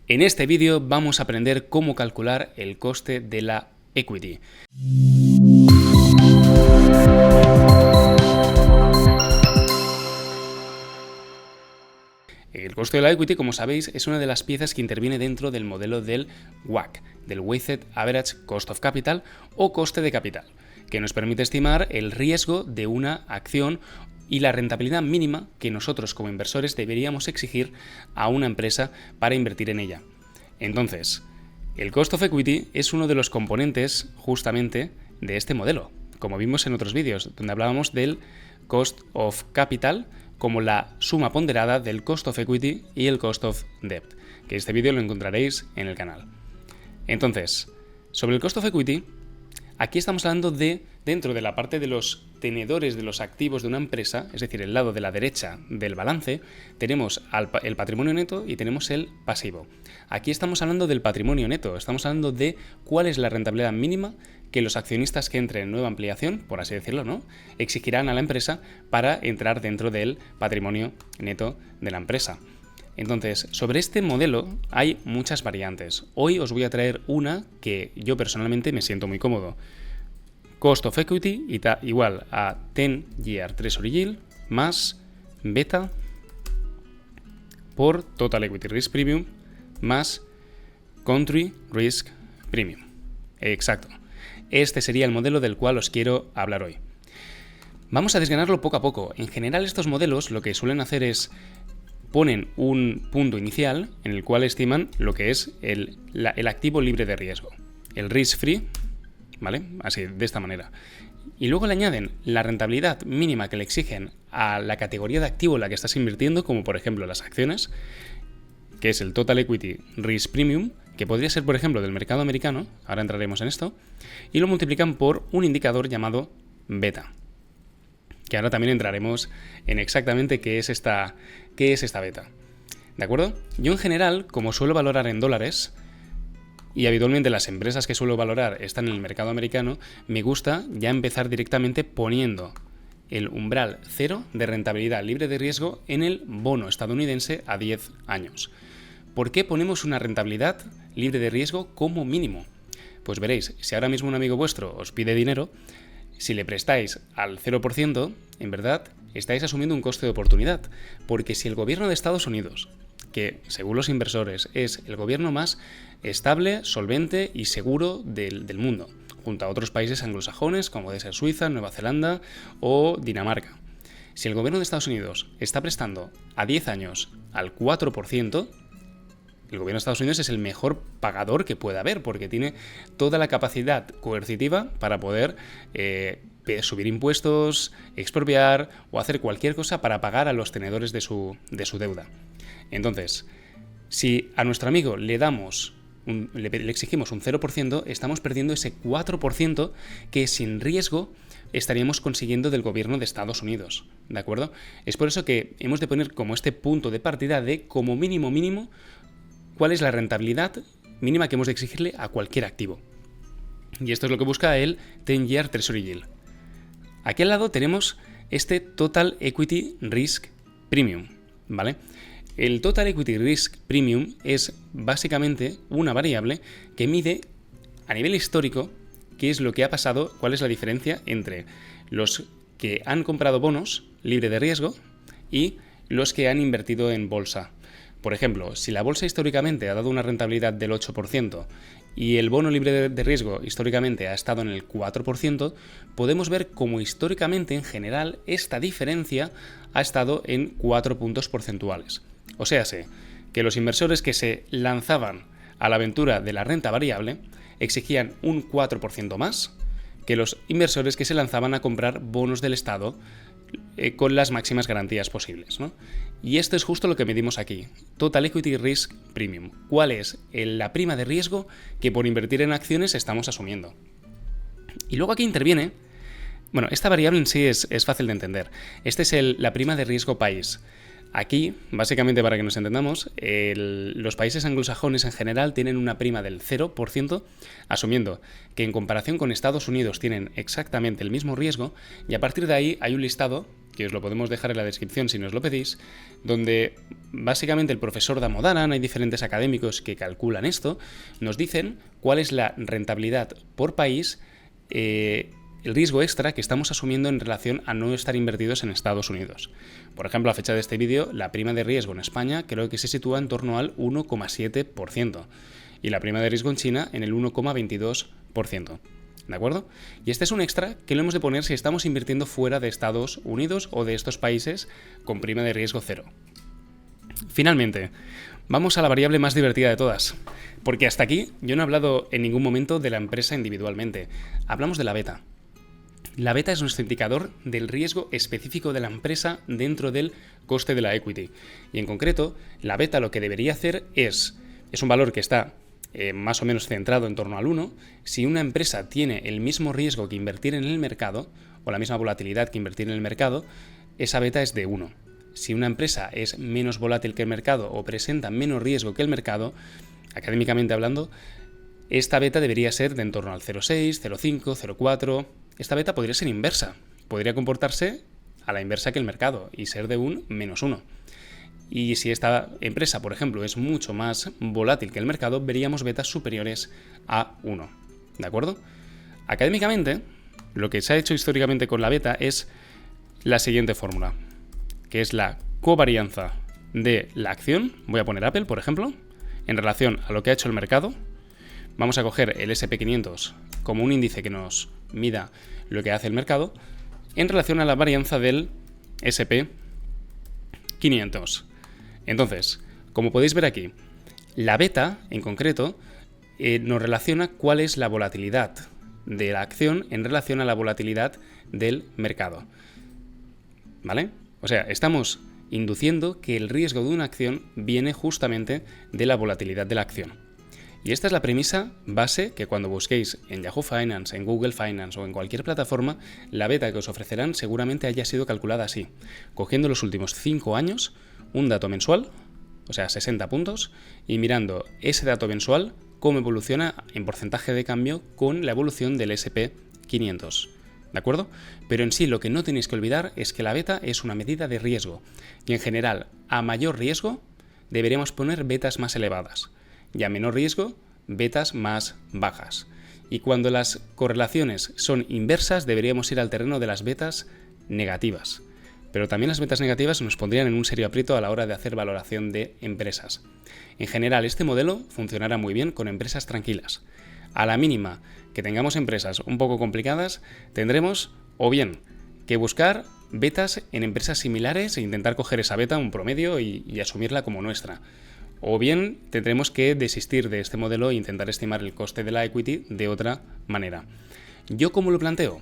En este vídeo vamos a aprender cómo calcular el coste de la equity. El coste de la equity, como sabéis, es una de las piezas que interviene dentro del modelo del WACC, del Weighted Average Cost of Capital o coste de capital, que nos permite estimar el riesgo de una acción y la rentabilidad mínima que nosotros como inversores deberíamos exigir a una empresa para invertir en ella. Entonces, el cost of equity es uno de los componentes justamente de este modelo, como vimos en otros vídeos, donde hablábamos del cost of capital como la suma ponderada del cost of equity y el cost of debt, que este vídeo lo encontraréis en el canal. Entonces, sobre el cost of equity, aquí estamos hablando de, dentro de la parte de los tenedores de los activos de una empresa, es decir, el lado de la derecha del balance, tenemos el patrimonio neto y tenemos el pasivo. Aquí estamos hablando del patrimonio neto, estamos hablando de cuál es la rentabilidad mínima que los accionistas que entren en nueva ampliación, por así decirlo, ¿no?, exigirán a la empresa para entrar dentro del patrimonio neto de la empresa. Entonces, sobre este modelo hay muchas variantes. Hoy os voy a traer una que yo personalmente me siento muy cómodo. Cost of equity igual a 10-year Treasury Yield más beta por Total Equity Risk Premium más Country Risk Premium. Exacto. Este sería el modelo del cual os quiero hablar hoy. Vamos a desgranarlo poco a poco. En general, estos modelos lo que suelen hacer es ponen un punto inicial en el cual estiman lo que es el activo libre de riesgo, el risk free, ¿vale? Así, de esta manera. Y luego le añaden la rentabilidad mínima que le exigen a la categoría de activo en la que estás invirtiendo, como por ejemplo las acciones, que es el Total Equity Risk Premium, que podría ser por ejemplo del mercado americano, ahora entraremos en esto, y lo multiplican por un indicador llamado beta, que ahora también entraremos en exactamente qué es esta beta. ¿De acuerdo? Yo en general, como suelo valorar en dólares, y habitualmente las empresas que suelo valorar están en el mercado americano, me gusta ya empezar directamente poniendo el umbral cero de rentabilidad libre de riesgo en el bono estadounidense a 10 años. ¿Por qué ponemos una rentabilidad libre de riesgo como mínimo? Pues veréis, si ahora mismo un amigo vuestro os pide dinero, si le prestáis al 0%, en verdad estáis asumiendo un coste de oportunidad, porque si el gobierno de Estados Unidos, que según los inversores es el gobierno más estable, solvente y seguro del mundo, junto a otros países anglosajones como puede ser Suiza, Nueva Zelanda o Dinamarca, si el gobierno de Estados Unidos está prestando a 10 años al 4%, el gobierno de Estados Unidos es el mejor pagador que puede haber, porque tiene toda la capacidad coercitiva para poder subir impuestos, expropiar o hacer cualquier cosa para pagar a los tenedores de su deuda. Entonces, si a nuestro amigo le exigimos un 0%, estamos perdiendo ese 4% que sin riesgo estaríamos consiguiendo del gobierno de Estados Unidos, ¿de acuerdo? Es por eso que hemos de poner como este punto de partida de como mínimo cuál es la rentabilidad mínima que hemos de exigirle a cualquier activo. Y esto es lo que busca el 10-year Treasury Yield. Aquí al lado tenemos este Total Equity Risk Premium, ¿vale? El Total Equity Risk Premium es básicamente una variable que mide a nivel histórico qué es lo que ha pasado, cuál es la diferencia entre los que han comprado bonos libre de riesgo y los que han invertido en bolsa. Por ejemplo, si la bolsa históricamente ha dado una rentabilidad del 8% y el bono libre de riesgo históricamente ha estado en el 4%, podemos ver cómo históricamente en general esta diferencia ha estado en 4 puntos porcentuales. O sea, que los inversores que se lanzaban a la aventura de la renta variable exigían un 4% más que los inversores que se lanzaban a comprar bonos del Estado con las máximas garantías posibles, ¿no? Y esto es justo lo que medimos aquí. Total Equity Risk Premium. ¿Cuál es la prima de riesgo que por invertir en acciones estamos asumiendo? Y luego aquí interviene, bueno, esta variable en sí es fácil de entender. Esta es la prima de riesgo país. Aquí, básicamente para que nos entendamos, los países anglosajones en general tienen una prima del 0%, asumiendo que en comparación con Estados Unidos tienen exactamente el mismo riesgo, y a partir de ahí hay un listado, que os lo podemos dejar en la descripción si nos lo pedís, donde básicamente el profesor Damodaran, hay diferentes académicos que calculan esto, nos dicen cuál es la rentabilidad por país, el riesgo extra que estamos asumiendo en relación a no estar invertidos en Estados Unidos. Por ejemplo, a fecha de este vídeo, la prima de riesgo en España creo que se sitúa en torno al 1,7% y la prima de riesgo en China en el 1,22%. ¿De acuerdo? Y este es un extra que lo hemos de poner si estamos invirtiendo fuera de Estados Unidos o de estos países con prima de riesgo cero. Finalmente, vamos a la variable más divertida de todas, porque hasta aquí yo no he hablado en ningún momento de la empresa individualmente. Hablamos de la beta. La beta es nuestro indicador del riesgo específico de la empresa dentro del coste de la equity. Y en concreto, la beta lo que debería hacer es un valor que está más o menos centrado en torno al 1. Si una empresa tiene el mismo riesgo que invertir en el mercado, o la misma volatilidad que invertir en el mercado, esa beta es de 1. Si una empresa es menos volátil que el mercado o presenta menos riesgo que el mercado, académicamente hablando, esta beta debería ser de en torno al 0,6, 0,5, 0,4... Esta beta podría ser inversa, podría comportarse a la inversa que el mercado y ser de un -1. Y si esta empresa, por ejemplo, es mucho más volátil que el mercado, veríamos betas superiores a 1. ¿De acuerdo? Académicamente, lo que se ha hecho históricamente con la beta es la siguiente fórmula, que es la covarianza de la acción, voy a poner Apple, por ejemplo, en relación a lo que ha hecho el mercado. Vamos a coger el SP500 como un índice que nos mida lo que hace el mercado en relación a la varianza del SP500. Entonces, como podéis ver aquí, la beta, en concreto, nos relaciona cuál es la volatilidad de la acción en relación a la volatilidad del mercado. ¿Vale? O sea, estamos induciendo que el riesgo de una acción viene justamente de la volatilidad de la acción. Y esta es la premisa base que cuando busquéis en Yahoo Finance, en Google Finance o en cualquier plataforma, la beta que os ofrecerán seguramente haya sido calculada así, cogiendo los últimos 5 años, un dato mensual, o sea, 60 puntos, y mirando ese dato mensual, cómo evoluciona en porcentaje de cambio con la evolución del SP500. ¿De acuerdo? Pero en sí lo que no tenéis que olvidar es que la beta es una medida de riesgo, y en general, a mayor riesgo, deberíamos poner betas más elevadas. Y a menor riesgo, betas más bajas. Y cuando las correlaciones son inversas, deberíamos ir al terreno de las betas negativas. Pero también las betas negativas nos pondrían en un serio aprieto a la hora de hacer valoración de empresas. En general, este modelo funcionará muy bien con empresas tranquilas. A la mínima que tengamos empresas un poco complicadas, tendremos o bien que buscar betas en empresas similares e intentar coger esa beta, un promedio, y asumirla como nuestra. O bien tendremos que desistir de este modelo e intentar estimar el coste de la equity de otra manera. ¿Yo cómo lo planteo?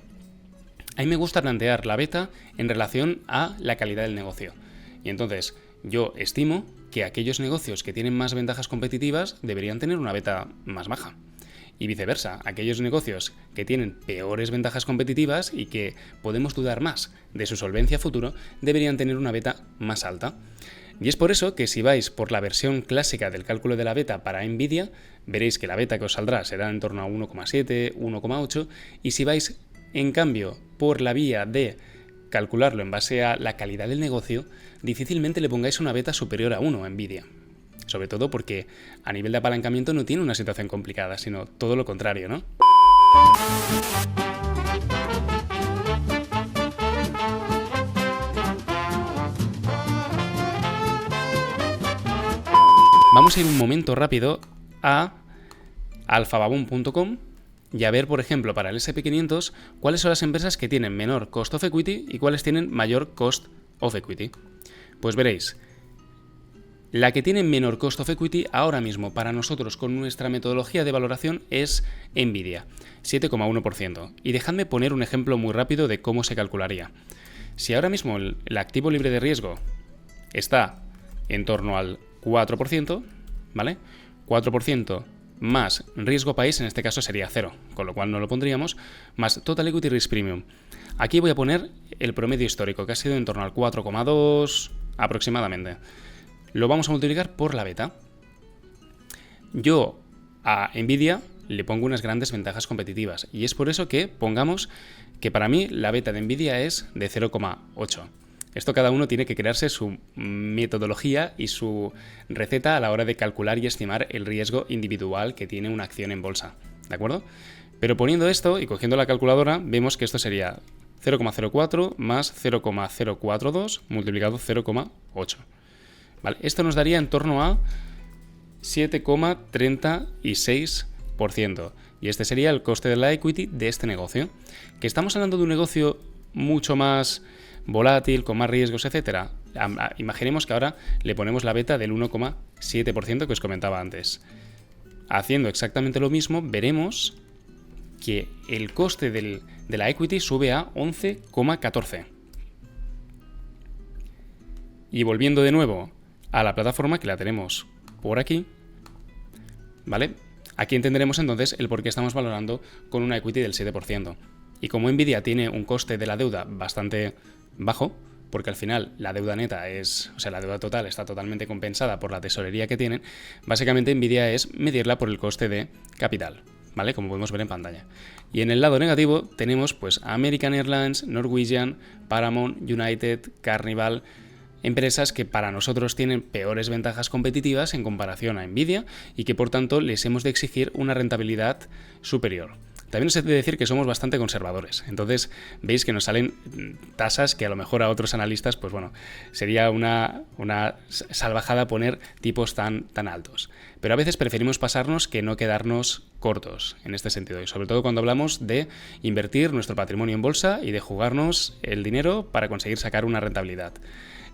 A mí me gusta plantear la beta en relación a la calidad del negocio. Y entonces yo estimo que aquellos negocios que tienen más ventajas competitivas deberían tener una beta más baja. Y viceversa, aquellos negocios que tienen peores ventajas competitivas y que podemos dudar más de su solvencia futuro deberían tener una beta más alta. Y es por eso que si vais por la versión clásica del cálculo de la beta para Nvidia, veréis que la beta que os saldrá será en torno a 1,7, 1,8, y si vais en cambio por la vía de calcularlo en base a la calidad del negocio, difícilmente le pongáis una beta superior a 1 a Nvidia. Sobre todo porque a nivel de apalancamiento no tiene una situación complicada, sino todo lo contrario, ¿no? Vamos a ir un momento rápido a alphababoon.com y a ver, por ejemplo, para el SP500, cuáles son las empresas que tienen menor cost of equity y cuáles tienen mayor cost of equity. Pues veréis, la que tiene menor cost of equity ahora mismo para nosotros con nuestra metodología de valoración es Nvidia, 7,1%. Y dejadme poner un ejemplo muy rápido de cómo se calcularía. Si ahora mismo el activo libre de riesgo está en torno al 4%, ¿vale? 4% más riesgo país, en este caso sería 0, con lo cual no lo pondríamos, más Total Equity Risk Premium. Aquí voy a poner el promedio histórico, que ha sido en torno al 4,2, aproximadamente. Lo vamos a multiplicar por la beta. Yo a Nvidia le pongo unas grandes ventajas competitivas y es por eso que pongamos que para mí la beta de Nvidia es de 0,8. Esto cada uno tiene que crearse su metodología y su receta a la hora de calcular y estimar el riesgo individual que tiene una acción en bolsa, ¿de acuerdo? Pero poniendo esto y cogiendo la calculadora, vemos que esto sería 0,04 más 0,042 multiplicado 0,8. ¿Vale? Esto nos daría en torno a 7,36%. Y este sería el coste de la equity de este negocio. Que estamos hablando de un negocio mucho más volátil, con más riesgos, etcétera. Imaginemos que ahora le ponemos la beta del 1,7% que os comentaba antes. Haciendo exactamente lo mismo, veremos que el coste de la equity sube a 11,14. Y volviendo de nuevo a la plataforma, que la tenemos por aquí, ¿vale? Aquí entenderemos entonces el por qué estamos valorando con una equity del 7%. Y como Nvidia tiene un coste de la deuda bastante bajo, porque al final la deuda neta la deuda total está totalmente compensada por la tesorería que tienen, básicamente Nvidia es medirla por el coste de capital, ¿vale? Como podemos ver en pantalla. Y en el lado negativo tenemos pues American Airlines, Norwegian, Paramount, United, Carnival, empresas que para nosotros tienen peores ventajas competitivas en comparación a Nvidia y que por tanto les hemos de exigir una rentabilidad superior. También os he de decir que somos bastante conservadores, entonces veis que nos salen tasas que a lo mejor a otros analistas, pues bueno, sería una salvajada poner tipos tan altos. Pero a veces preferimos pasarnos que no quedarnos cortos en este sentido, y sobre todo cuando hablamos de invertir nuestro patrimonio en bolsa y de jugarnos el dinero para conseguir sacar una rentabilidad.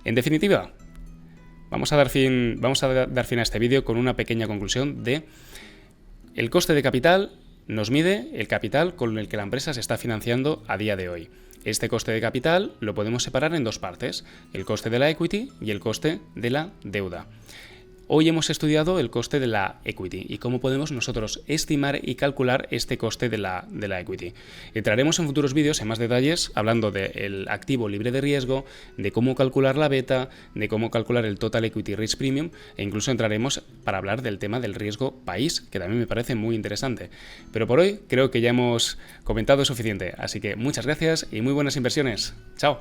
En definitiva, vamos a dar fin a este vídeo con una pequeña conclusión de el coste de capital. Nos mide el capital con el que la empresa se está financiando a día de hoy. Este coste de capital lo podemos separar en dos partes, el coste de la equity y el coste de la deuda. Hoy hemos estudiado el coste de la equity y cómo podemos nosotros estimar y calcular este coste de la equity. Entraremos en futuros vídeos en más detalles hablando del activo libre de riesgo, de cómo calcular la beta, de cómo calcular el Total Equity Risk Premium e incluso entraremos para hablar del tema del riesgo país, que también me parece muy interesante. Pero por hoy creo que ya hemos comentado suficiente, así que muchas gracias y muy buenas inversiones. ¡Chao!